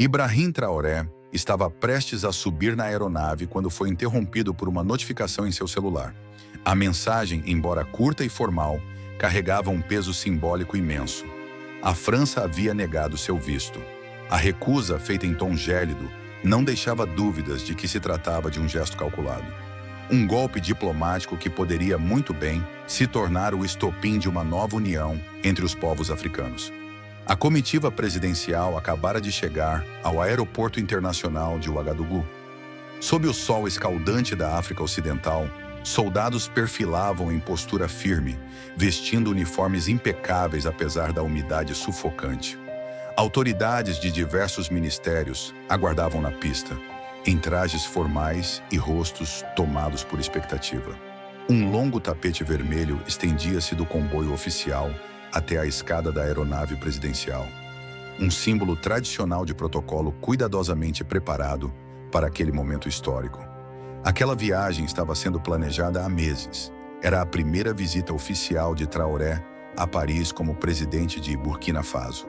Ibrahim Traoré estava prestes a subir na aeronave quando foi interrompido por uma notificação em seu celular. A mensagem, embora curta e formal, carregava um peso simbólico imenso. A França havia negado seu visto. A recusa, feita em tom gélido, não deixava dúvidas de que se tratava de um gesto calculado. Um golpe diplomático que poderia muito bem se tornar o estopim de uma nova união entre os povos africanos. A comitiva presidencial acabara de chegar ao aeroporto internacional de Ouagadougou. Sob o sol escaldante da África Ocidental, soldados perfilavam em postura firme, vestindo uniformes impecáveis apesar da umidade sufocante. Autoridades de diversos ministérios aguardavam na pista, em trajes formais e rostos tomados por expectativa. Um longo tapete vermelho estendia-se do comboio oficial até a escada da aeronave presidencial. Um símbolo tradicional de protocolo cuidadosamente preparado para aquele momento histórico. Aquela viagem estava sendo planejada há meses. Era a primeira visita oficial de Traoré a Paris como presidente de Burkina Faso.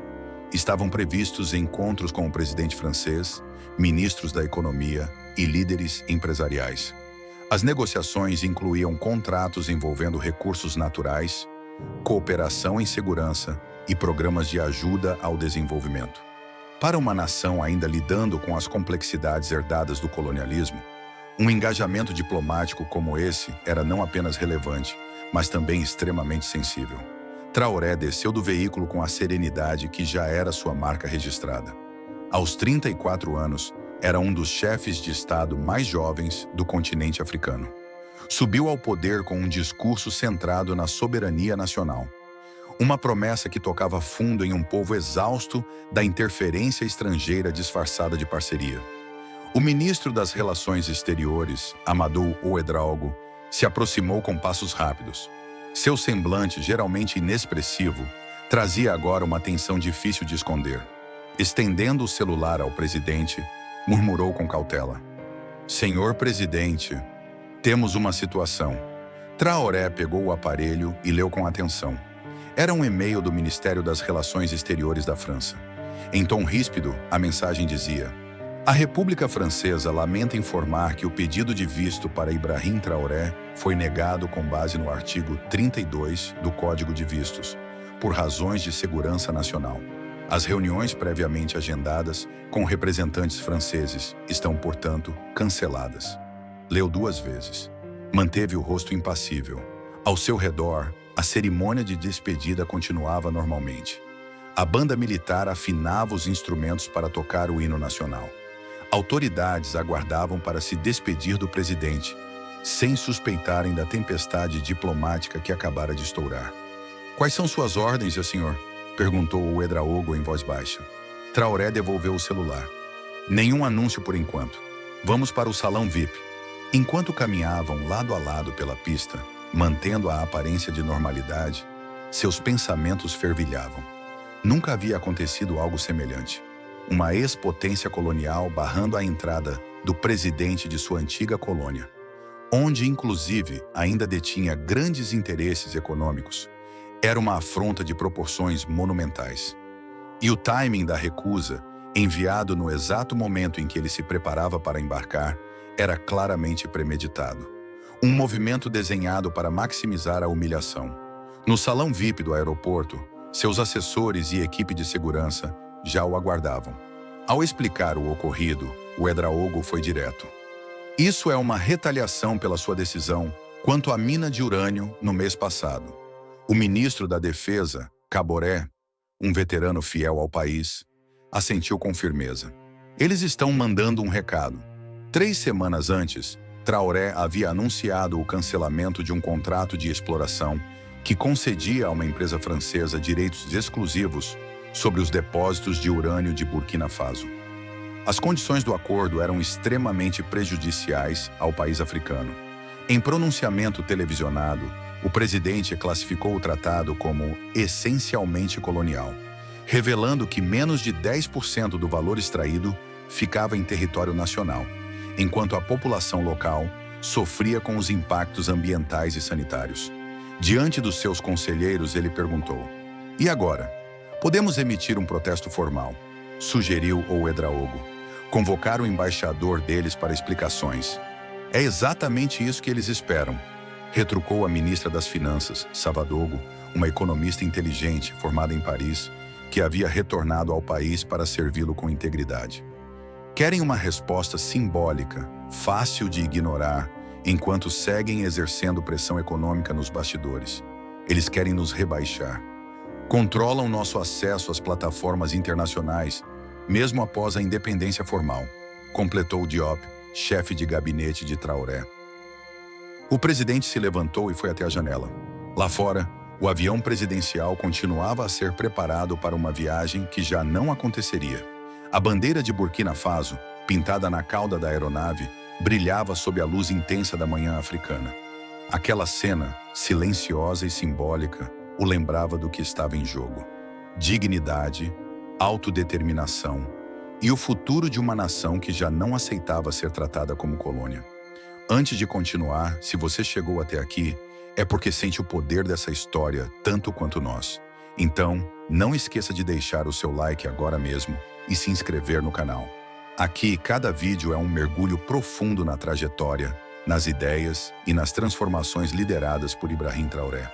Estavam previstos encontros com o presidente francês, ministros da economia e líderes empresariais. As negociações incluíam contratos envolvendo recursos naturais, cooperação em segurança e programas de ajuda ao desenvolvimento. Para uma nação ainda lidando com as complexidades herdadas do colonialismo, um engajamento diplomático como esse era não apenas relevante, mas também extremamente sensível. Traoré desceu do veículo com a serenidade que já era sua marca registrada. Aos 34 anos, era um dos chefes de Estado mais jovens do continente africano. Subiu ao poder com um discurso centrado na soberania nacional. Uma promessa que tocava fundo em um povo exausto da interferência estrangeira disfarçada de parceria. O ministro das Relações Exteriores, Amadou Ouedraogo, se aproximou com passos rápidos. Seu semblante, geralmente inexpressivo, trazia agora uma tensão difícil de esconder. Estendendo o celular ao presidente, murmurou com cautela: "Senhor presidente, temos uma situação." Traoré pegou o aparelho e leu com atenção. Era um e-mail do Ministério das Relações Exteriores da França. Em tom ríspido, a mensagem dizia: "A República Francesa lamenta informar que o pedido de visto para Ibrahim Traoré foi negado com base no artigo 32 do Código de Vistos, por razões de segurança nacional. As reuniões previamente agendadas com representantes franceses estão, portanto, canceladas." Leu 2 vezes. Manteve o rosto impassível. Ao seu redor, a cerimônia de despedida continuava normalmente. A banda militar afinava os instrumentos para tocar o hino nacional. Autoridades aguardavam para se despedir do presidente, sem suspeitarem da tempestade diplomática que acabara de estourar. "Quais são suas ordens, meu senhor?" perguntou Ouedraogo em voz baixa. Traoré devolveu o celular. "Nenhum anúncio por enquanto. Vamos para o salão VIP." Enquanto caminhavam lado a lado pela pista, mantendo a aparência de normalidade, seus pensamentos fervilhavam. Nunca havia acontecido algo semelhante. Uma ex-potência colonial barrando a entrada do presidente de sua antiga colônia, onde, inclusive, ainda detinha grandes interesses econômicos. Era uma afronta de proporções monumentais. E o timing da recusa, enviado no exato momento em que ele se preparava para embarcar, era claramente premeditado. Um movimento desenhado para maximizar a humilhação. No salão VIP do aeroporto, seus assessores e equipe de segurança já o aguardavam. Ao explicar o ocorrido, Ouedraogo foi direto. "Isso é uma retaliação pela sua decisão quanto à mina de urânio no mês passado." O ministro da Defesa, Kaboré, um veterano fiel ao país, assentiu com firmeza. "Eles estão mandando um recado." 3 semanas antes, Traoré havia anunciado o cancelamento de um contrato de exploração que concedia a uma empresa francesa direitos exclusivos sobre os depósitos de urânio de Burkina Faso. As condições do acordo eram extremamente prejudiciais ao país africano. Em pronunciamento televisionado, o presidente classificou o tratado como essencialmente colonial, revelando que menos de 10% do valor extraído ficava em território nacional, enquanto a população local sofria com os impactos ambientais e sanitários. Diante dos seus conselheiros, ele perguntou: "E agora? Podemos emitir um protesto formal. sugeriu Ouedraogo. Convocar o embaixador deles para explicações. É exatamente isso que eles esperam, retrucou a ministra das Finanças, Savadogo, uma economista inteligente formada em Paris, que havia retornado ao país para servi-lo com integridade. Querem uma resposta simbólica, fácil de ignorar, enquanto seguem exercendo pressão econômica nos bastidores. Eles querem nos rebaixar. Controlam nosso acesso às plataformas internacionais, mesmo após a independência formal, completou Diop, chefe de gabinete de Traoré. O presidente se levantou e foi até a janela. Lá fora, o avião presidencial continuava a ser preparado para uma viagem que já não aconteceria. A bandeira de Burkina Faso, pintada na cauda da aeronave, brilhava sob a luz intensa da manhã africana. Aquela cena, silenciosa e simbólica, o lembrava do que estava em jogo. Dignidade, autodeterminação e o futuro de uma nação que já não aceitava ser tratada como colônia. Antes de continuar, se você chegou até aqui, é porque sente o poder dessa história tanto quanto nós. Então, não esqueça de deixar o seu like agora mesmo e se inscrever no canal. Aqui, cada vídeo é um mergulho profundo na trajetória, nas ideias e nas transformações lideradas por Ibrahim Traoré.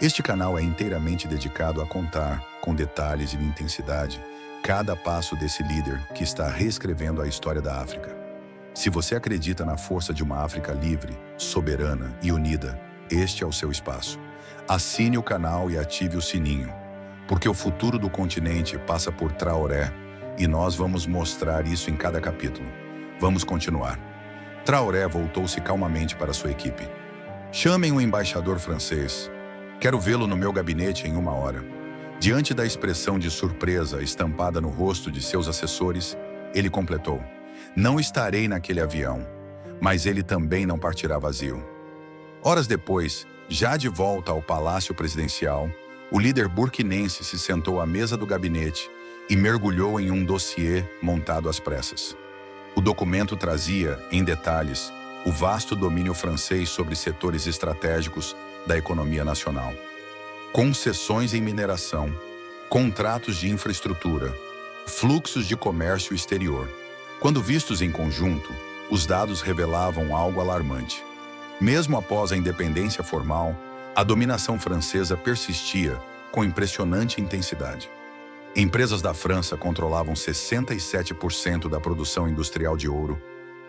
Este canal é inteiramente dedicado a contar, com detalhes e intensidade, cada passo desse líder que está reescrevendo a história da África. Se você acredita na força de uma África livre, soberana e unida, este é o seu espaço. Assine o canal e ative o sininho, porque o futuro do continente passa por Traoré e nós vamos mostrar isso em cada capítulo. Vamos continuar. Traoré voltou-se calmamente para sua equipe. Chamem o embaixador francês. Quero vê-lo no meu gabinete em 1 hora. Diante da expressão de surpresa estampada no rosto de seus assessores, ele completou: não estarei naquele avião, mas ele também não partirá vazio. Horas depois, já de volta ao Palácio Presidencial, o líder burkinense se sentou à mesa do gabinete e mergulhou em um dossiê montado às pressas. O documento trazia, em detalhes, o vasto domínio francês sobre setores estratégicos da economia nacional. Concessões em mineração, contratos de infraestrutura, fluxos de comércio exterior. Quando vistos em conjunto, os dados revelavam algo alarmante. Mesmo após a independência formal, a dominação francesa persistia com impressionante intensidade. Empresas da França controlavam 67% da produção industrial de ouro,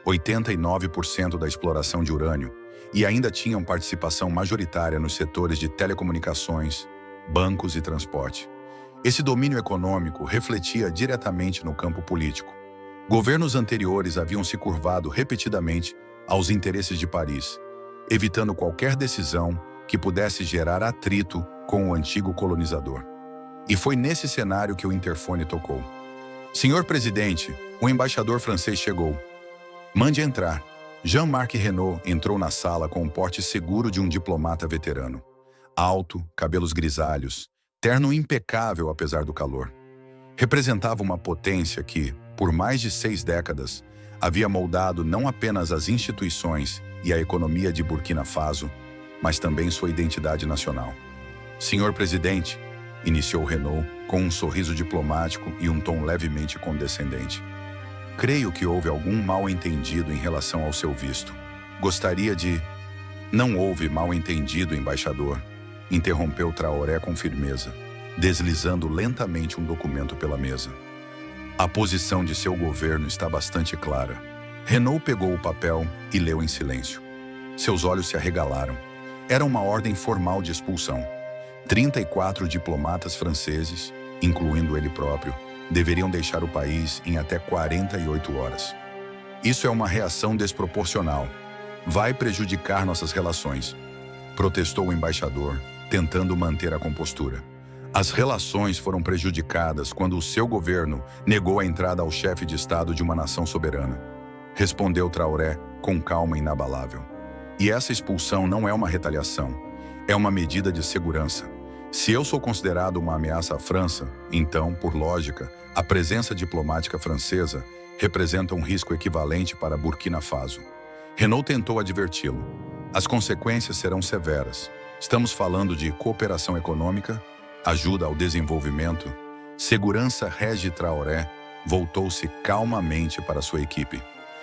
89% da exploração de urânio e ainda tinham participação majoritária nos setores de telecomunicações, bancos e transporte. Esse domínio econômico refletia diretamente no campo político. Governos anteriores haviam se curvado repetidamente aos interesses de Paris, evitando qualquer decisão que pudesse gerar atrito com o antigo colonizador. E foi nesse cenário que o interfone tocou. Senhor presidente, o embaixador francês chegou. Mande entrar. Jean-Marc Renault entrou na sala com o porte seguro de um diplomata veterano. Alto, cabelos grisalhos, terno impecável apesar do calor. Representava uma potência que, por mais de 6 décadas, havia moldado não apenas as instituições e a economia de Burkina Faso, mas também sua identidade nacional. Senhor presidente, iniciou Renault com um sorriso diplomático e um tom levemente condescendente. Creio que houve algum mal-entendido em relação ao seu visto. Gostaria de... Não houve mal-entendido, embaixador, interrompeu Traoré com firmeza, deslizando lentamente um documento pela mesa. A posição de seu governo está bastante clara. Renault pegou o papel e leu em silêncio. Seus olhos se arregalaram. Era uma ordem formal de expulsão. 34 diplomatas franceses, incluindo ele próprio, deveriam deixar o país em até 48 horas. Isso é uma reação desproporcional. Vai prejudicar nossas relações, protestou o embaixador, tentando manter a compostura. As relações foram prejudicadas quando o seu governo negou a entrada ao chefe de Estado de uma nação soberana, respondeu Traoré com calma inabalável. E essa expulsão não é uma retaliação, é uma medida de segurança. Se eu sou considerado uma ameaça à França, então, por lógica, a presença diplomática francesa representa um risco equivalente para Burkina Faso. Renault tentou adverti-lo. As consequências serão severas. Estamos falando de cooperação econômica, ajuda ao desenvolvimento, segurança rege Traoré, voltou-se calmamente para sua equipe.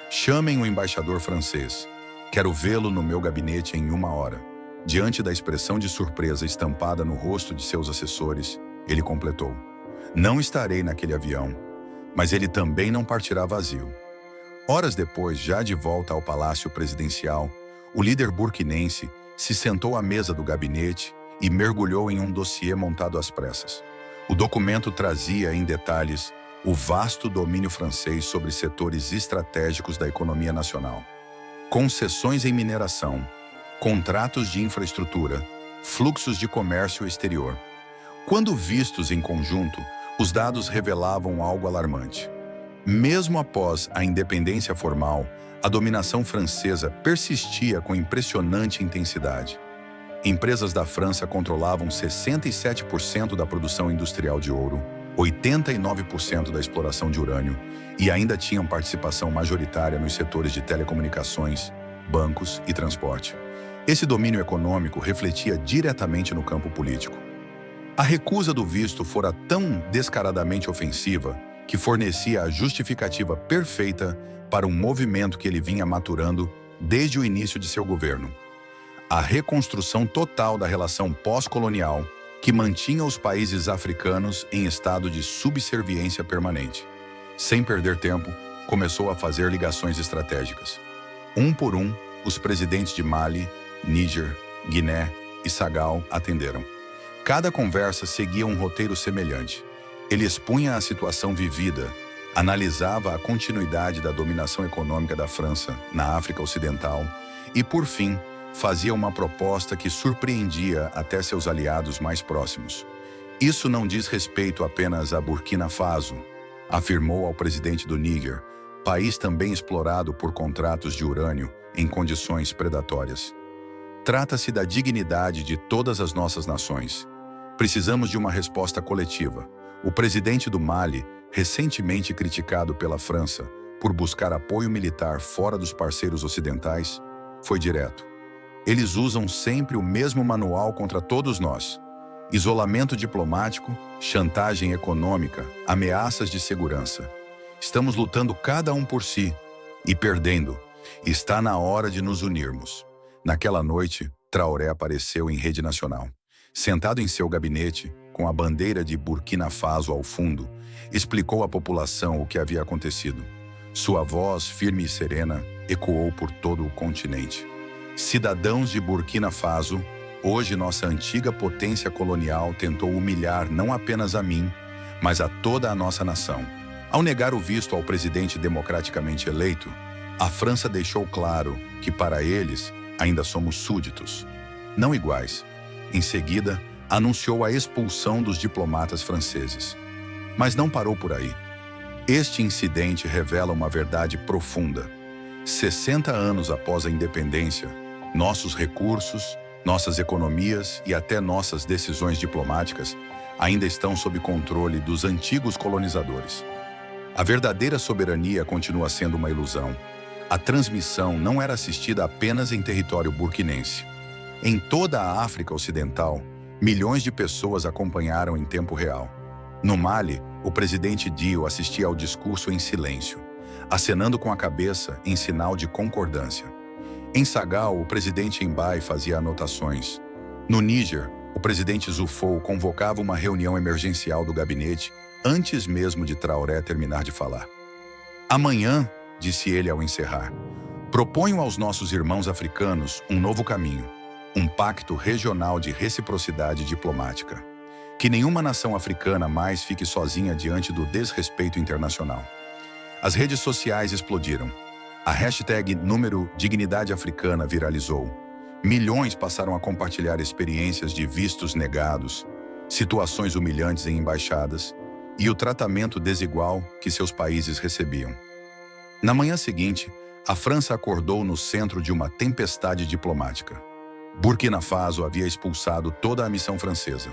Chamem o embaixador francês. Quero vê-lo no meu gabinete em 1 hora. Diante da expressão de surpresa estampada no rosto de seus assessores, ele completou: não estarei naquele avião, mas ele também não partirá vazio. Horas depois, já de volta ao palácio presidencial, o líder burkinense se sentou à mesa do gabinete e mergulhou em um dossiê montado às pressas. O documento trazia em detalhes o vasto domínio francês sobre setores estratégicos da economia nacional. Concessões em mineração, contratos de infraestrutura, fluxos de comércio exterior. Quando vistos em conjunto, os dados revelavam algo alarmante. Mesmo após a independência formal, a dominação francesa persistia com impressionante intensidade. Empresas da França controlavam 67% da produção industrial de ouro, 89% da exploração de urânio e ainda tinham participação majoritária nos setores de telecomunicações, bancos e transporte. Esse domínio econômico refletia diretamente no campo político. A recusa do visto fora tão descaradamente ofensiva que fornecia a justificativa perfeita para um movimento que ele vinha maturando desde o início de seu governo: a reconstrução total da relação pós-colonial que mantinha os países africanos em estado de subserviência permanente. Sem perder tempo, começou a fazer ligações estratégicas. Um por um, os presidentes de Mali, Níger, Guiné e Sagal atenderam. Cada conversa seguia um roteiro semelhante. Ele expunha a situação vivida, analisava a continuidade da dominação econômica da França na África Ocidental e, por fim, fazia uma proposta que surpreendia até seus aliados mais próximos. Isso não diz respeito apenas a Burkina Faso, afirmou ao presidente do Níger, país também explorado por contratos de urânio em condições predatórias. Trata-se da dignidade de todas as nossas nações. Precisamos de uma resposta coletiva. O presidente do Mali, recentemente criticado pela França por buscar apoio militar fora dos parceiros ocidentais, foi direto. Eles usam sempre o mesmo manual contra todos nós: isolamento diplomático, chantagem econômica, ameaças de segurança. Estamos lutando cada um por si e perdendo. Está na hora de nos unirmos. Naquela noite, Traoré apareceu em rede nacional. Sentado em seu gabinete, com a bandeira de Burkina Faso ao fundo, explicou à população o que havia acontecido. Sua voz, firme e serena, ecoou por todo o continente. Cidadãos de Burkina Faso, hoje nossa antiga potência colonial tentou humilhar não apenas a mim, mas a toda a nossa nação. Ao negar o visto ao presidente democraticamente eleito, a França deixou claro que para eles ainda somos súditos, não iguais. Em seguida, anunciou a expulsão dos diplomatas franceses. Mas não parou por aí. Este incidente revela uma verdade profunda. 60 anos após a independência, nossos recursos, nossas economias e até nossas decisões diplomáticas ainda estão sob controle dos antigos colonizadores. A verdadeira soberania continua sendo uma ilusão. A transmissão não era assistida apenas em território burkinense. Em toda a África Ocidental, milhões de pessoas acompanharam em tempo real. No Mali, o presidente Dio assistia ao discurso em silêncio, acenando com a cabeça em sinal de concordância. Em Sagal, o presidente Mbaye fazia anotações. No Níger, o presidente Zufou convocava uma reunião emergencial do gabinete antes mesmo de Traoré terminar de falar. Amanhã, disse ele ao encerrar, proponho aos nossos irmãos africanos um novo caminho, um pacto regional de reciprocidade diplomática. Que nenhuma nação africana mais fique sozinha diante do desrespeito internacional. As redes sociais explodiram. A hashtag número Dignidade Africana viralizou. Milhões passaram a compartilhar experiências de vistos negados, situações humilhantes em embaixadas e o tratamento desigual que seus países recebiam. Na manhã seguinte, a França acordou no centro de uma tempestade diplomática. Burkina Faso havia expulsado toda a missão francesa.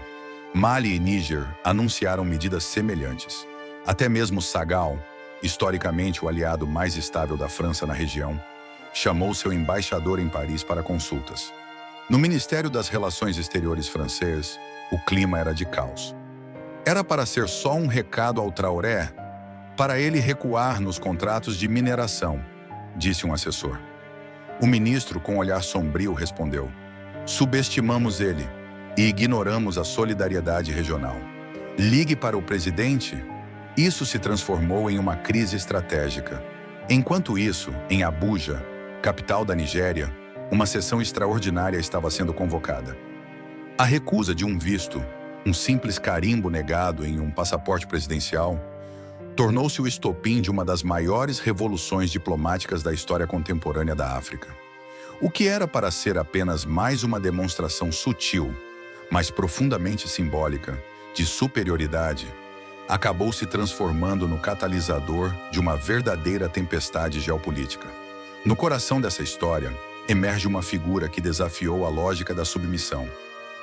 Mali e Níger anunciaram medidas semelhantes. Até mesmo Sagal, historicamente o aliado mais estável da França na região, chamou seu embaixador em Paris para consultas. No Ministério das Relações Exteriores francês, o clima era de caos. Era para ser só um recado ao Traoré? para ele recuar nos contratos de mineração, disse um assessor. O ministro, com um olhar sombrio, respondeu: subestimamos ele e ignoramos a solidariedade regional. Ligue para o presidente. Isso se transformou em uma crise estratégica. Enquanto isso, em Abuja, capital da Nigéria, uma sessão extraordinária estava sendo convocada. A recusa de um visto, um simples carimbo negado em um passaporte presidencial, tornou-se o estopim de uma das maiores revoluções diplomáticas da história contemporânea da África. O que era para ser apenas mais uma demonstração sutil, mas profundamente simbólica, de superioridade, acabou se transformando no catalisador de uma verdadeira tempestade geopolítica. No coração dessa história, emerge uma figura que desafiou a lógica da submissão: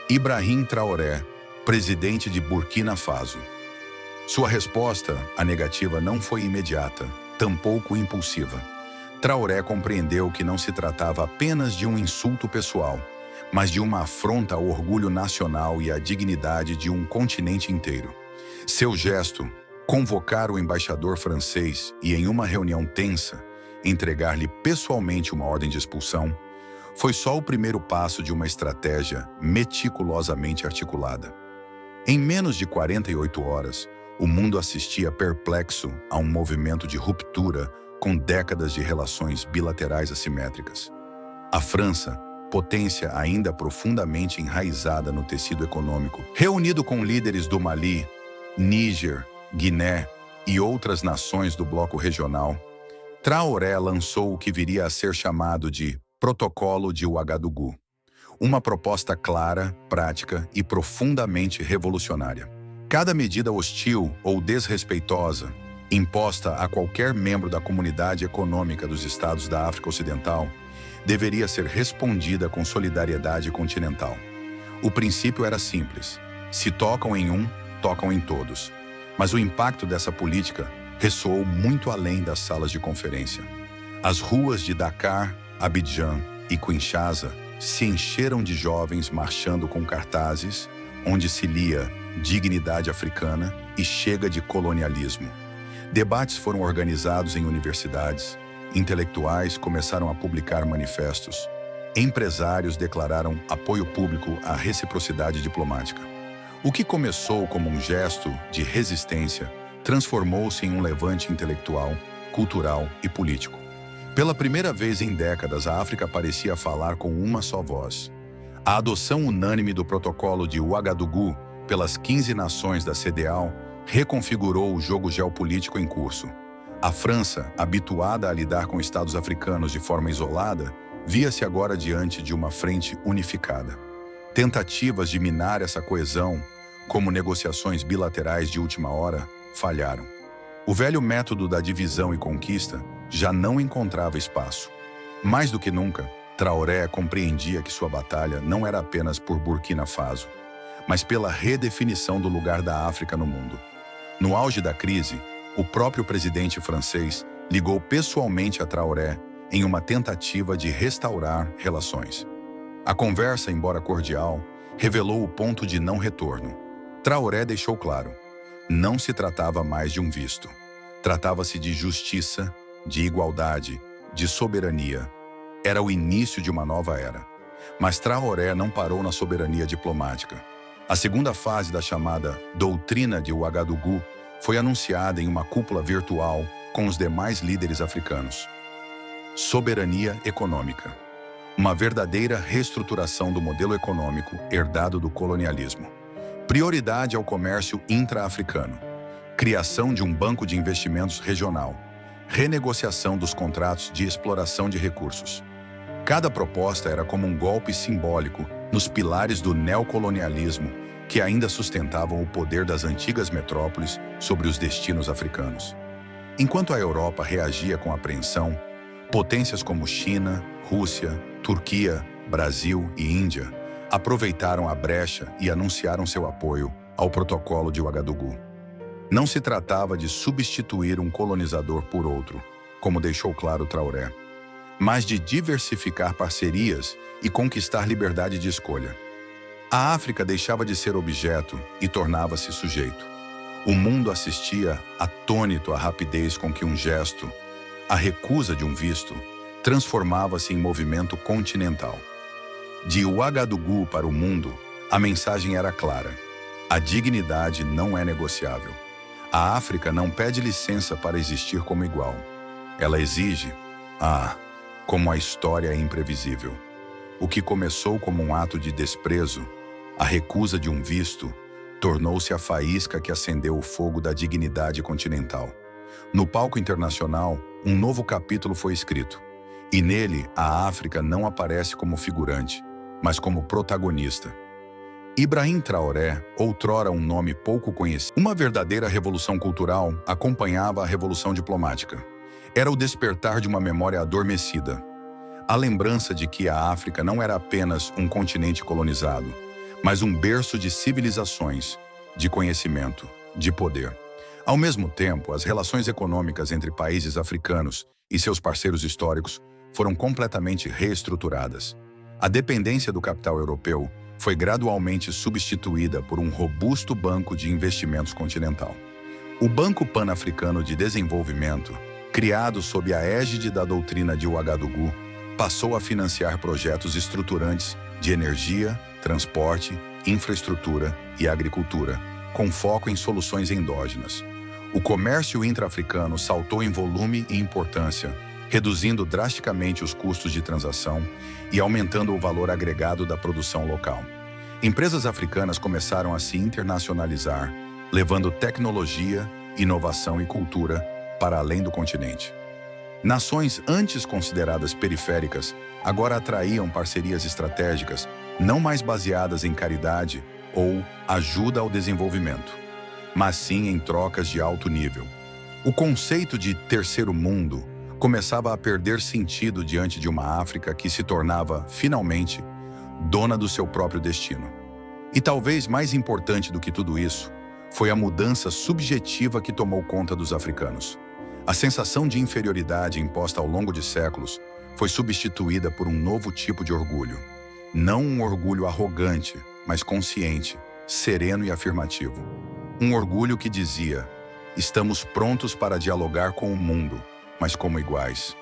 Ibrahim Traoré, presidente de Burkina Faso. Sua resposta à negativa não foi imediata, tampouco impulsiva. Traoré compreendeu que não se tratava apenas de um insulto pessoal, mas de uma afronta ao orgulho nacional e à dignidade de um continente inteiro. Seu gesto, convocar o embaixador francês e, em uma reunião tensa, entregar-lhe pessoalmente uma ordem de expulsão, foi só o primeiro passo de uma estratégia meticulosamente articulada. Em menos de 48 horas, o mundo assistia perplexo a um movimento de ruptura com décadas de relações bilaterais assimétricas. A França, potência ainda profundamente enraizada no tecido econômico, reunido com líderes do Mali, Níger, Guiné e outras nações do bloco regional, Traoré lançou o que viria a ser chamado de Protocolo de Ouagadougou, uma proposta clara, prática e profundamente revolucionária. Cada medida hostil ou desrespeitosa, imposta a qualquer membro da Comunidade Econômica dos Estados da África Ocidental, deveria ser respondida com solidariedade continental. O princípio era simples: se tocam em um, tocam em todos. Mas o impacto dessa política ressoou muito além das salas de conferência. As ruas de Dakar, Abidjan e Kinshasa se encheram de jovens marchando com cartazes onde se lia "Dignidade Africana" e "Chega de colonialismo". Debates foram organizados em universidades, intelectuais começaram a publicar manifestos, empresários declararam apoio público à reciprocidade diplomática. O que começou como um gesto de resistência transformou-se em um levante intelectual, cultural e político. Pela primeira vez em décadas, a África parecia falar com uma só voz. A adoção unânime do Protocolo de Ouagadougou pelas 15 nações da CEDEAO reconfigurou o jogo geopolítico em curso. A França, habituada a lidar com estados africanos de forma isolada, via-se agora diante de uma frente unificada. Tentativas de minar essa coesão, como negociações bilaterais de última hora, falharam. O velho método da divisão e conquista já não encontrava espaço. Mais do que nunca, Traoré compreendia que sua batalha não era apenas por Burkina Faso, mas pela redefinição do lugar da África no mundo. No auge da crise, o próprio presidente francês ligou pessoalmente a Traoré em uma tentativa de restaurar relações. A conversa, embora cordial, revelou o ponto de não retorno. Traoré deixou claro: não se tratava mais de um visto. Tratava-se de justiça, de igualdade, de soberania. Era o início de uma nova era. Mas Traoré não parou na soberania diplomática. A segunda fase da chamada Doutrina de Ouagadougou foi anunciada em uma cúpula virtual com os demais líderes africanos. Soberania econômica. Uma verdadeira reestruturação do modelo econômico herdado do colonialismo. Prioridade ao comércio intra-africano. Criação de um banco de investimentos regional. Renegociação dos contratos de exploração de recursos. Cada proposta era como um golpe simbólico nos pilares do neocolonialismo que ainda sustentavam o poder das antigas metrópoles sobre os destinos africanos. Enquanto a Europa reagia com apreensão, potências como China, Rússia, Turquia, Brasil e Índia aproveitaram a brecha e anunciaram seu apoio ao Protocolo de Ouagadougou. Não se tratava de substituir um colonizador por outro, como deixou claro Traoré, mas de diversificar parcerias e conquistar liberdade de escolha. A África deixava de ser objeto e tornava-se sujeito. O mundo assistia atônito à rapidez com que um gesto, a recusa de um visto, transformava-se em movimento continental. De Ouagadougou para o mundo, a mensagem era clara: a dignidade não é negociável. A África não pede licença para existir como igual. Ela exige, como a história é imprevisível. O que começou como um ato de desprezo, a recusa de um visto, tornou-se a faísca que acendeu o fogo da dignidade continental. No palco internacional, um novo capítulo foi escrito. E nele, a África não aparece como figurante, mas como protagonista. Ibrahim Traoré, outrora um nome pouco conhecido, uma verdadeira revolução cultural acompanhava a revolução diplomática. Era o despertar de uma memória adormecida. A lembrança de que a África não era apenas um continente colonizado, mas um berço de civilizações, de conhecimento, de poder. Ao mesmo tempo, as relações econômicas entre países africanos e seus parceiros históricos foram completamente reestruturadas. A dependência do capital europeu foi gradualmente substituída por um robusto banco de investimentos continental. O Banco Pan-Africano de Desenvolvimento, criado sob a égide da doutrina de Ouagadougou, passou a financiar projetos estruturantes de energia, transporte, infraestrutura e agricultura, com foco em soluções endógenas. O comércio intra-africano saltou em volume e importância, reduzindo drasticamente os custos de transação e aumentando o valor agregado da produção local. Empresas africanas começaram a se internacionalizar, levando tecnologia, inovação e cultura para além do continente. Nações antes consideradas periféricas agora atraíam parcerias estratégicas não mais baseadas em caridade ou ajuda ao desenvolvimento, mas sim em trocas de alto nível. O conceito de terceiro mundo começava a perder sentido diante de uma África que se tornava, finalmente, dona do seu próprio destino. E talvez mais importante do que tudo isso, foi a mudança subjetiva que tomou conta dos africanos. A sensação de inferioridade imposta ao longo de séculos foi substituída por um novo tipo de orgulho. Não um orgulho arrogante, mas consciente, sereno e afirmativo. Um orgulho que dizia: estamos prontos para dialogar com o mundo, mas como iguais.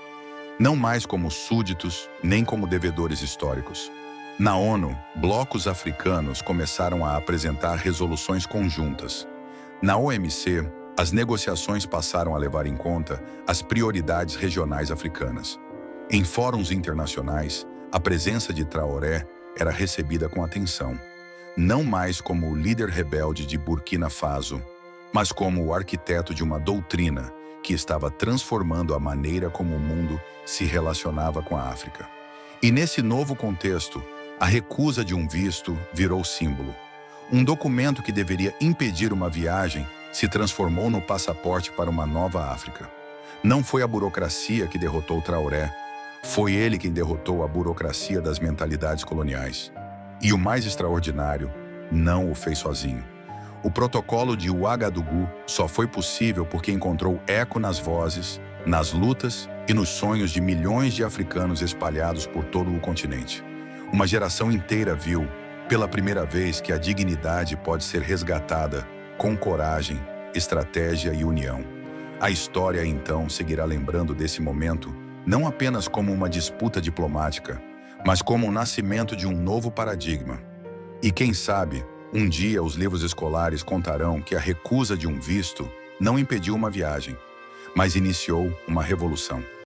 Não mais como súditos, nem como devedores históricos. Na ONU, blocos africanos começaram a apresentar resoluções conjuntas. Na OMC, as negociações passaram a levar em conta as prioridades regionais africanas. Em fóruns internacionais, a presença de Traoré era recebida com atenção, não mais como o líder rebelde de Burkina Faso, mas como o arquiteto de uma doutrina que estava transformando a maneira como o mundo se relacionava com a África. E nesse novo contexto, a recusa de um visto virou símbolo. Um documento que deveria impedir uma viagem se transformou no passaporte para uma nova África. Não foi a burocracia que derrotou Traoré, foi ele quem derrotou a burocracia das mentalidades coloniais. E o mais extraordinário, não o fez sozinho. O protocolo de Ouagadougou só foi possível porque encontrou eco nas vozes, nas lutas e nos sonhos de milhões de africanos espalhados por todo o continente. Uma geração inteira viu, pela primeira vez, que a dignidade pode ser resgatada com coragem, estratégia e união. A história, então, seguirá lembrando desse momento não apenas como uma disputa diplomática, mas como o nascimento de um novo paradigma. E quem sabe, um dia os livros escolares contarão que a recusa de um visto não impediu uma viagem, mas iniciou uma revolução.